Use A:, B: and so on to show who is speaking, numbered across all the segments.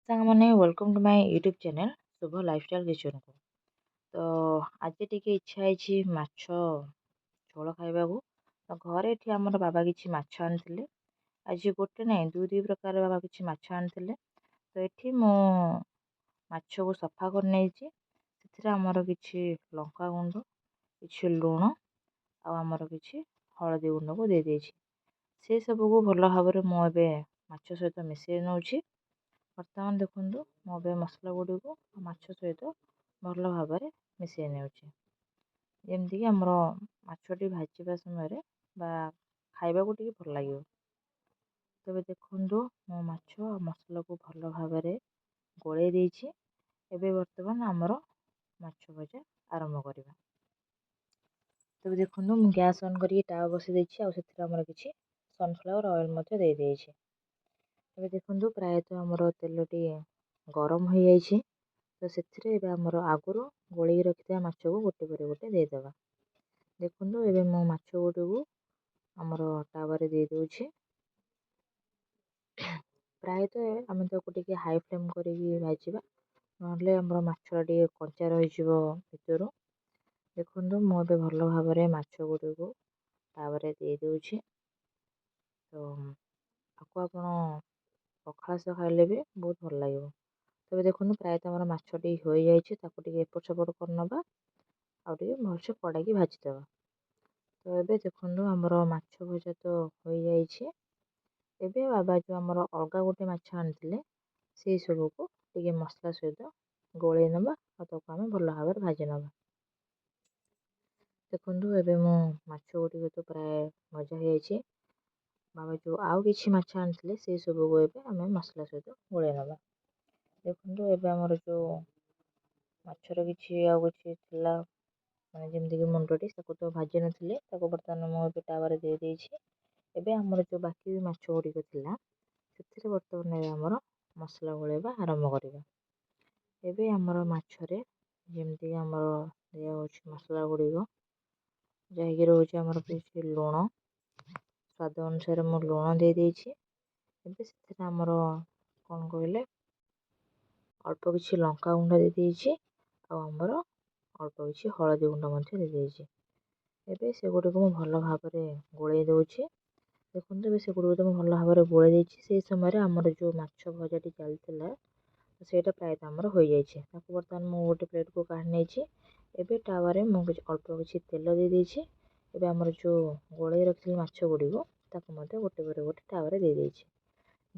A: ସାଙ୍ଗମାନେ welcome to my YouTube channel ଶୁଭ lifestyle କିଚେନ୍କୁ। ତ ଆଜି ଟିକେ ଇଚ୍ଛା ହେଇଛି ମାଛ ଝୋଳ ଖାଇବାକୁ। ତ ଘରେ ଏଠି ଆମର ବାବା କିଛି ମାଛ ଆଣିଥିଲେ। ଆଜି ଗୋଟେ ନାହିଁ ଦୁଇ ପ୍ରକାର ବାବା କିଛି ମାଛ ଆଣିଥିଲେ। ତ ଏଠି ମୁଁ ମାଛକୁ ସଫା କରି ନେଇଛି। ସେଥିରେ ଆମର କିଛି ଲଙ୍କାଗୁଣ୍ଡ, କିଛି ଲୁଣ ଆଉ ଆମର କିଛି ହଳଦୀ ଗୁଣ୍ଡକୁ ଦେଇଦେଇଛି। ସେ ସବୁକୁ ଭଲ ଭାବରେ ମୁଁ ଏବେ ମାଛ ସହିତ ମିଶାଇ ନେଉଛି। ବର୍ତ୍ତମାନ ଦେଖନ୍ତୁ ମୁଁ ଏବେ ମସଲା ଗୁଡ଼ିକୁ ମାଛ ସହିତ ଭଲ ଭାବରେ ମିଶାଇ ନେଉଛି, ଯେମିତିକି ଆମର ମାଛଟି ଭାଜିବା ସମୟରେ ବା ଖାଇବାକୁ ଟିକେ ଭଲ ଲାଗିବ। ତେବେ ଦେଖନ୍ତୁ ମୋ ମାଛ ଆଉ ମସଲାକୁ ଭଲ ଭାବରେ ଗୋଳେଇ ଦେଇଛି। ଏବେ ବର୍ତ୍ତମାନ ଆମର ମାଛ ଭଜା ଆରମ୍ଭ କରିବା। ତେବେ ଦେଖନ୍ତୁ ମୁଁ ଗ୍ୟାସ୍ ଅନ୍ କରିକି ତାୱା ବସାଇ ଦେଇଛି, ଆଉ ସେଥିରେ ଆମର କିଛି ସନଫ୍ଲାୱାର ଅଏଲ୍ ମଧ୍ୟ ଦେଇଦେଇଛି। ଏବେ ଦେଖନ୍ତୁ ପ୍ରାୟତଃ ଆମର ତେଲଟି ଗରମ ହୋଇଯାଇଛି। ତ ସେଥିରେ ଏବେ ଆମର ଆଗରୁ ଗୋଳେଇକି ରଖିଥିବା ମାଛକୁ ଗୋଟେ ପରେ ଗୋଟେ ଦେଇଦେବା। ଦେଖନ୍ତୁ ଏବେ ମୁଁ ମାଛ ଗୁଡ଼ିକୁ ଆମର ତାୱାରେ ଦେଇଦେଉଛି। ପ୍ରାୟତଃ ଆମେ ତାକୁ ଟିକେ ହାଇ ଫ୍ଲେମ୍ କରିକି ଭାଜିବା, ନହେଲେ ଆମର ମାଛ ଟିକେ କଞ୍ଚା ରହିଯିବ ଭିତରୁ। ଦେଖନ୍ତୁ ମୁଁ ଏବେ ଭଲ ଭାବରେ ମାଛ ଗୁଡ଼ିକୁ ତାୱାରେ ଦେଇଦେଉଛି। ତ ଆକୁ ଆପଣ ପଖାଳ ସହ ଖାଇଲେ ବି ବହୁତ ଭଲ ଲାଗିବ। ତେବେ ଦେଖନ୍ତୁ ପ୍ରାୟତଃ ଆମର ମାଛଟି ହୋଇଯାଇଛି, ତାକୁ ଟିକେ ଏପଟ ସେପଟ କରିନେବା, ଆଉ ଟିକେ ଭଲସେ କଡ଼ାଇକି ଭାଜିଦେବା। ତ ଏବେ ଦେଖନ୍ତୁ ଆମର ମାଛ ଭଜା ତ ହୋଇଯାଇଛି। ଏବେ ବାବା ଯେଉଁ ଆମର ଅଲଗା ଗୋଟେ ମାଛ ଆଣିଥିଲେ ସେଇ ସବୁକୁ ଟିକେ ମସଲା ସହିତ ଗୋଳେଇ ନେବା, ଆଉ ତାକୁ ଆମେ ଭଲ ଭାବରେ ଭାଜି ନେବା। ଦେଖନ୍ତୁ ଏବେ ମୁଁ ମାଛ ଗୁଡ଼ିକ ତ ପ୍ରାୟ ଭଜା ହୋଇଯାଇଛି। ବାବା ଯେଉଁ ଆଉ କିଛି ମାଛ ଆଣିଥିଲେ ସେଇ ସବୁକୁ ଏବେ ଆମେ ମସଲା ସହିତ ଗୋଳେଇ ନେବା। ଦେଖନ୍ତୁ ଏବେ ଆମର ଯେଉଁ ମାଛର କିଛି ଆଉ କିଛି ଥିଲା, ମାନେ ଯେମିତିକି ମୁଣ୍ଡଟି, ତାକୁ ତ ଭାଜି ନଥିଲେ, ତାକୁ ବର୍ତ୍ତମାନ ମୁଁ ଏବେ ତାୱାରେ ଦେଇଦେଇଛି। ଏବେ ଆମର ଯେଉଁ ବାକି ମାଛ ଗୁଡ଼ିକ ଥିଲା ସେଥିରେ ବର୍ତ୍ତମାନ ଆମର ମସଲା ଗୋଳେଇବା ଆରମ୍ଭ କରିବା। ଏବେ ଆମର ମାଛରେ ଯେମିତିକି ଆମର ଦିଆହେଉଛି ମସଲା ଗୁଡ଼ିକ, ଯାହାକି ରହୁଛି ଆମର କିଛି ଲୁଣ, ସ୍ୱାଦ ଅନୁସାରେ ମୁଁ ଲୁଣ ଦେଇଦେଇଛି। ଏବେ ସେଥିରେ ଆମର କ'ଣ କହିଲେ, ଅଳ୍ପ କିଛି ଲଙ୍କାଗୁଣ୍ଡ ଦେଇଦେଇଛି, ଆଉ ଆମର ଅଳ୍ପ କିଛି ହଳଦୀ ଗୁଣ୍ଡ ମଧ୍ୟ ଦେଇଦେଇଛି। ଏବେ ସେଗୁଡ଼ିକୁ ମୁଁ ଭଲ ଭାବରେ ଗୋଳେଇ ଦେଉଛି। ଦେଖନ୍ତୁ ଏବେ ସେଗୁଡ଼ିକୁ ତ ମୁଁ ଭଲ ଭାବରେ ଗୋଳେଇ ଦେଇଛି। ସେହି ସମୟରେ ଆମର ଯେଉଁ ମାଛ ଭଜାଟି ଚାଲିଥିଲା ସେଇଟା ପ୍ରାୟତଃ ଆମର ହୋଇଯାଇଛି। ତାକୁ ବର୍ତ୍ତମାନ ମୁଁ ଗୋଟେ ପ୍ଲେଟ୍କୁ କାଢ଼ି ନେଇଛି। ଏବେ ତାୱାରେ ମୁଁ ଅଳ୍ପ କିଛି ତେଲ ଦେଇଦେଇଛି। ଏବେ ଆମର ଯେଉଁ ଗୋଳେଇ ରଖିଥିଲି ମାଛ ଗୁଡ଼ିକୁ ତାକୁ ମଧ୍ୟ ଗୋଟେ ପରେ ଗୋଟେ ତାୱାରେ ଦେଇଦେଇଛି।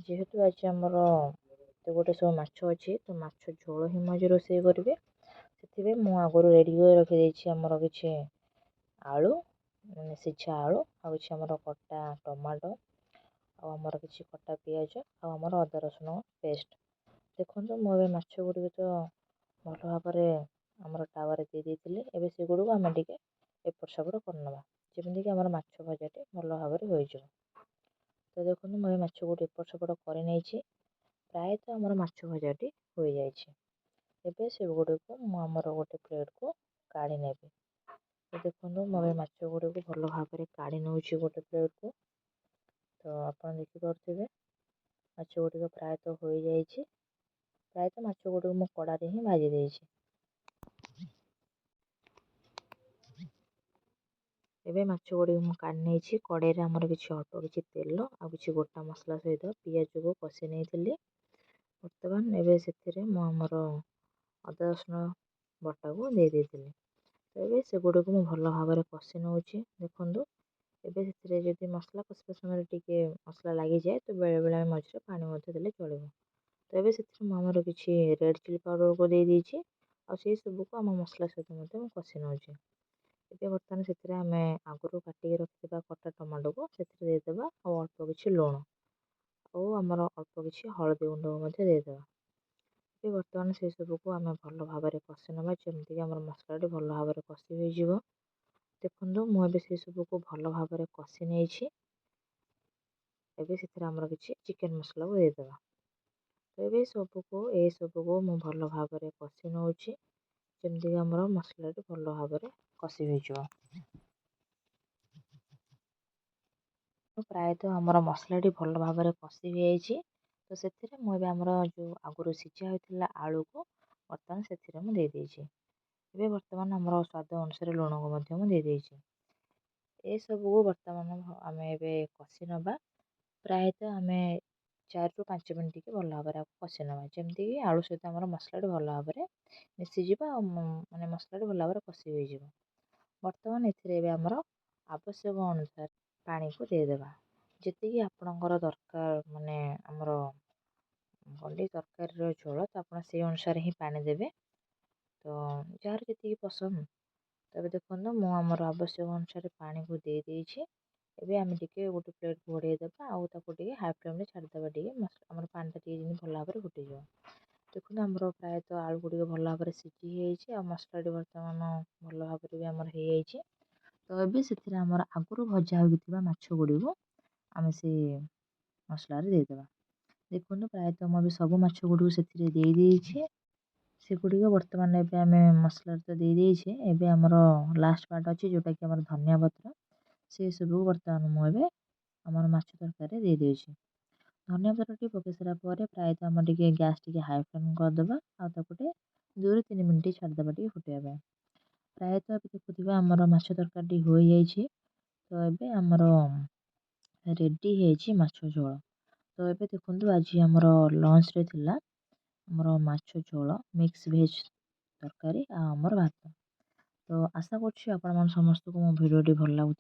A: ଯେହେତୁ ଆଜି ଆମର ଗୋଟେ ସବୁ ମାଛ ଅଛି, ତ ମାଛ ଝୋଳ ହିଁ ମୁଁ ଆଜି ରୋଷେଇ କରିବି। ସେଥିପାଇଁ ମୁଁ ଆଗରୁ ରେଡ଼ି କରି ରଖିଦେଇଛି ଆମର କିଛି ଆଳୁ, ମାନେ ସିଝା ଆଳୁ, ଆଉ କିଛି ଆମର କଟା ଟମାଟୋ, ଆଉ ଆମର କିଛି କଟା ପିଆଜ, ଆଉ ଆମର ଅଦା ରସୁଣ ପେଷ୍ଟ। ଦେଖନ୍ତୁ ମୁଁ ଏବେ ମାଛ ଗୁଡ଼ିକ ତ ଭଲ ଭାବରେ ଆମର ତାୱାରେ ଦେଇଦେଇଥିଲି। ଏବେ ସେଗୁଡ଼ିକୁ ଆମେ ଟିକେ ଏପଟ ସେପଟ କରିନେବା, ଯେମିତିକି ଆମର ମାଛ ଭଜାଟି ଭଲ ଭାବରେ ହୋଇଯିବ। ତ ଦେଖନ୍ତୁ ମୁଁ ଏ ମାଛ ଗୁଡ଼ିକୁ ଏପଟ ସେପଟ କରିନେଇଛି। ପ୍ରାୟତଃ ଆମର ମାଛ ଭଜାଟି ହୋଇଯାଇଛି। ଏବେ ସେଗୁଡ଼ିକୁ ମୁଁ ଆମର ଗୋଟେ ପ୍ଲେଟ୍କୁ କାଢ଼ି ନେବି। ତ ଦେଖନ୍ତୁ ମୁଁ ଏ ମାଛ ଗୁଡ଼ିକୁ ଭଲ ଭାବରେ କାଢ଼ି ନେଉଛି ଗୋଟେ ପ୍ଲେଟ୍କୁ। ତ ଆପଣ ଦେଖିପାରୁଥିବେ ମାଛ ଗୁଡ଼ିକ ପ୍ରାୟତଃ ହୋଇଯାଇଛି। ପ୍ରାୟତଃ ମାଛ ଗୁଡ଼ିକୁ ମୁଁ କଡ଼ାରେ ହିଁ ଭାଜି ଦେଇଛି। ଏବେ ମାଛ ଗୁଡ଼ିକୁ ମୁଁ କାଢ଼ି ନେଇଛି। କଡ଼େଇରେ ଆମର କିଛି ଅଳ୍ପ କିଛି ତେଲ ଆଉ କିଛି ଗୋଟା ମସଲା ସହିତ ପିଆଜକୁ କଷି ନେଇଥିଲି। ବର୍ତ୍ତମାନ ଏବେ ସେଥିରେ ମୁଁ ଆମର ଅଦା ରସୁଣ ବଟାକୁ ଦେଇଦେଇଥିଲି। ଏବେ ସେଗୁଡ଼ିକୁ ମୁଁ ଭଲ ଭାବରେ କଷି ନେଉଛି। ଦେଖନ୍ତୁ ଏବେ ସେଥିରେ ଯଦି ମସଲା କଷିବା ସମୟରେ ଟିକେ ମସଲା ଲାଗିଯାଏ, ତ ବେଳେବେଳେ ଆମେ ମଝିରେ ପାଣି ମଧ୍ୟ ଦେଲେ ଚଳିବ। ତ ଏବେ ସେଥିରେ ମୁଁ ଆମର କିଛି ରେଡ଼୍ ଚିଲି ପାଉଡ଼ରକୁ ଦେଇଦେଇଛି, ଆଉ ସେଇ ସବୁକୁ ଆମ ମସଲା ସହିତ ମଧ୍ୟ ମୁଁ କଷି ନେଉଛି। ଏବେ ବର୍ତ୍ତମାନ ସେଥିରେ ଆମେ ଆଗରୁ କାଟିକି ରଖିଥିବା କଟା ଟମାଟୋକୁ ସେଥିରେ ଦେଇଦେବା, ଆଉ ଅଳ୍ପ କିଛି ଲୁଣ, ଆଉ ଆମର ଅଳ୍ପ କିଛି ହଳଦୀ ଗୁଣ୍ଡକୁ ମଧ୍ୟ ଦେଇଦେବା। ଏବେ ବର୍ତ୍ତମାନ ସେସବୁକୁ ଆମେ ଭଲ ଭାବରେ କଷି ନେବା, ଯେମିତିକି ଆମର ମସଲାଟି ଭଲ ଭାବରେ କଷି ହୋଇଯିବ। ଦେଖନ୍ତୁ ମୁଁ ଏବେ ସେସବୁକୁ ଭଲ ଭାବରେ କଷି ନେଇଛି। ଏବେ ସେଥିରେ ଆମର କିଛି ଚିକେନ୍ ମସଲାକୁ ଦେଇଦେବା। ଏବେ ଏସବୁକୁ ମୁଁ ଭଲ ଭାବରେ କଷି ନେଉଛି, ଯେମିତିକି ଆମର ମସଲାଟି ଭଲ ଭାବରେ କଷି ହୋଇଯିବ। ପ୍ରାୟତଃ ଆମର ମସଲାଟି ଭଲ ଭାବରେ କଷି ହୋଇଯାଇଛି। ତ ସେଥିରେ ମୁଁ ଏବେ ଆମର ଯେଉଁ ଆଗରୁ ସିଝା ହୋଇଥିଲା ଆଳୁକୁ ବର୍ତ୍ତମାନ ସେଥିରେ ମୁଁ ଦେଇଦେଇଛି। ଏବେ ବର୍ତ୍ତମାନ ଆମର ସ୍ୱାଦ ଅନୁସାରେ ଲୁଣକୁ ମଧ୍ୟ ମୁଁ ଦେଇଦେଇଛି। ଏସବୁକୁ ବର୍ତ୍ତମାନ ଆମେ ଏବେ କଷି ନେବା। ପ୍ରାୟତଃ ଆମେ 4ରୁ 5 ମିନିଟ୍ ଟିକେ ଭଲ ଭାବରେ କଷି ନେବା, ଯେମିତିକି ଆଳୁ ସହିତ ଆମର ମସଲାଟି ଭଲ ଭାବରେ ମିଶିଯିବ ଆଉ ମାନେ ମସଲାଟି ଭଲ ଭାବରେ କଷି ହୋଇଯିବ। ବର୍ତ୍ତମାନ ଏଥିରେ ଏବେ ଆମର ଆବଶ୍ୟକ ଅନୁସାରେ ପାଣିକୁ ଦେଇଦେବା। ଯେତିକି ଆପଣଙ୍କର ଦରକାର, ମାନେ ଆମର ତରକାରୀର ଝୋଳ, ତ ଆପଣ ସେଇ ଅନୁସାରେ ହିଁ ପାଣି ଦେବେ। ତ ଯାହାର ଯେତିକି ପସନ୍ଦ। ତେବେ ଦେଖନ୍ତୁ ମୁଁ ଆମର ଆବଶ୍ୟକ ଅନୁସାରେ ପାଣିକୁ ଦେଇଛି। ଏବେ ଆମେ ଟିକେ ଗୋଟେ ପ୍ଲେଟ୍ ଘୋଡ଼େଇ ଦେବା ଆଉ ତାକୁ ଟିକେ ହାଇ ଫ୍ଲେମ୍ରେ ଛାଡ଼ିଦେବା। ଟିକେ ଆମର ପାଣିଟା ଟିକେ ଯେମିତି ଭଲ ଭାବରେ ଫୁଟିଯିବ। ଦେଖନ୍ତୁ ଆମର ପ୍ରାୟତଃ ଆଳୁ ଗୁଡ଼ିକ ଭଲ ଭାବରେ ସିଝି ହେଇଯାଇଛି ଆଉ ମସଲାଟି ବର୍ତ୍ତମାନ ଭଲ ଭାବରେ ବି ଆମର ହେଇଯାଇଛି। ତ ଏବେ ସେଥିରେ ଆମର ଆଗରୁ ଭଜା ହୋଇଥିବା ମାଛ ଗୁଡ଼ିକୁ ଆମେ ସେ ମସଲାରେ ଦେଇଦେବା। ଦେଖନ୍ତୁ ପ୍ରାୟତଃ ମୁଁ ଏବେ ସବୁ ମାଛ ଗୁଡ଼ିକୁ ସେଥିରେ ଦେଇଛି। ସେଗୁଡ଼ିକ ବର୍ତ୍ତମାନ ଏବେ ଆମେ ମସଲାରେ ତ ଦେଇଛେ, ଏବେ ଆମର ଲାଷ୍ଟ ପାର୍ଟ ଅଛି ଯେଉଁଟାକି ଆମର ଧନିଆ ପତ୍ର। ସେସବୁକୁ ବର୍ତ୍ତମାନ ମୁଁ ଏବେ ଆମର ମାଛ ତରକାରୀରେ ଦେଇଦେଇଛି। ଧନିଆ ପତ୍ରଟି ପକାଇ ସାରିଲା ପରେ ପ୍ରାୟତଃ ଆମର ଟିକେ ଗ୍ୟାସ୍ ଟିକେ ହାଇ ଫ୍ଲେମ୍ କରିଦେବା ଆଉ ତାକୁ ଟିକେ 2ରୁ 3 ମିନିଟ୍ ଛାଡ଼ିଦେବା ଟିକେ ଫୁଟିବା ପାଇଁ। ପ୍ରାୟତଃ ଏବେ ଦେଖୁଥିବା ଆମର ମାଛ ତରକାରୀଟି ହୋଇଯାଇଛି। ତ ଏବେ ଆମର ରେଡ଼ି ହେଇଛି ମାଛ ଝୋଳ। ତ ଏବେ ଦେଖନ୍ତୁ ଆଜି ଆମର ଲଞ୍ଚରେ ଥିଲା ଆମର ମାଛ ଝୋଳ, ମିକ୍ସ ଭେଜ୍ ତରକାରୀ ଆଉ ଆମର ଭାତ। ତ ଆଶା କରୁଛି ଆପଣମାନେ ସମସ୍ତଙ୍କୁ ମୋ ଭିଡ଼ିଓଟି ଭଲ ଲାଗୁଥିବ।